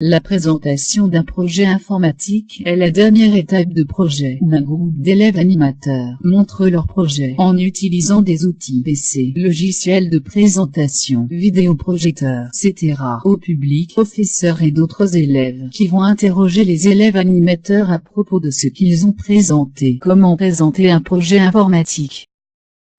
La présentation d'un projet informatique est la dernière étape de projet où un groupe d'élèves animateurs montre leur projet en utilisant des outils PC, logiciels de présentation, vidéoprojecteurs, etc. au public, professeurs et d'autres élèves qui vont interroger les élèves animateurs à propos de ce qu'ils ont présenté. Comment présenter un projet informatique?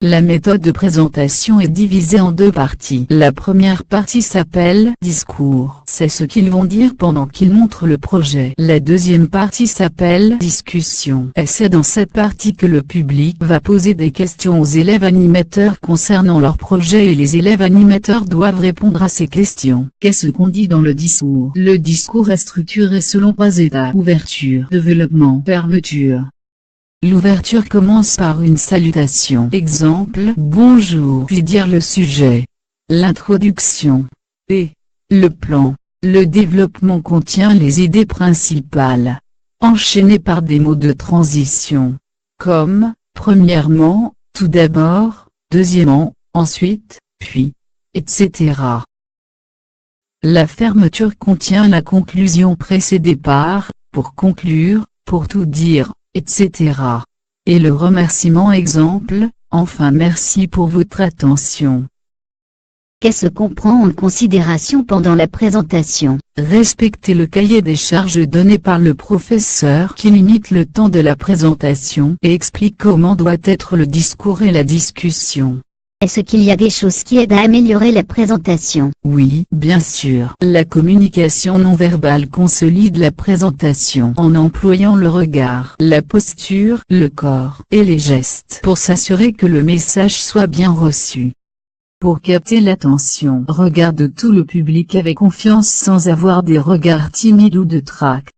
La méthode de présentation est divisée en deux parties. La première partie s'appelle « Discours ». C'est ce qu'ils vont dire pendant qu'ils montrent le projet. La deuxième partie s'appelle « Discussion ». Et c'est dans cette partie que le public va poser des questions aux élèves animateurs concernant leur projet et les élèves animateurs doivent répondre à ces questions. Qu'est-ce qu'on dit dans le discours? Le discours est structuré selon 3 étapes: ouverture, développement, fermeture. L'ouverture commence par une salutation. Exemple, bonjour, puis dire le sujet. L'introduction. Et le plan. Le développement contient les idées principales, enchaînées par des mots de transition, comme, premièrement, tout d'abord, deuxièmement, ensuite, puis, etc. La fermeture contient la conclusion précédée par, pour conclure, pour tout dire, etc. Et le remerciement, exemple, enfin merci pour votre attention. Qu'est-ce qu'on prend en considération pendant la présentation? Respecter le cahier des charges donné par le professeur qui limite le temps de la présentation et explique comment doit être le discours et la discussion. Est-ce qu'il y a des choses qui aident à améliorer la présentation? Oui, bien sûr. La communication non verbale consolide la présentation en employant le regard, la posture, le corps et les gestes pour s'assurer que le message soit bien reçu. Pour capter l'attention, regarde tout le public avec confiance sans avoir des regards timides ou de trac.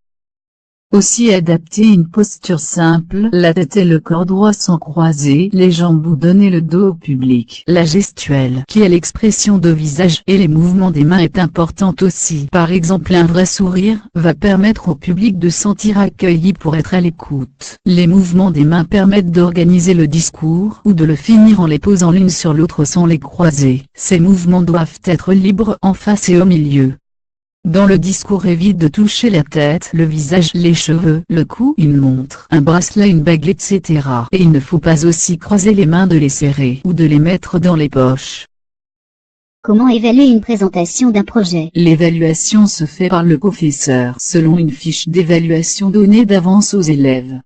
Aussi adapter une posture simple, la tête et le corps droit sans croiser les jambes ou donner le dos au public. La gestuelle, qui est l'expression de visage et les mouvements des mains, est importante aussi. Par exemple, un vrai sourire va permettre au public de sentir accueilli pour être à l'écoute. Les mouvements des mains permettent d'organiser le discours ou de le finir en les posant l'une sur l'autre sans les croiser. Ces mouvements doivent être libres en face et au milieu. Dans le discours, évite de toucher la tête, le visage, les cheveux, le cou, une montre, un bracelet, une bague, etc. Et il ne faut pas aussi croiser les mains, de les serrer ou de les mettre dans les poches. Comment évaluer une présentation d'un projet? L'évaluation se fait par le professeur selon une fiche d'évaluation donnée d'avance aux élèves.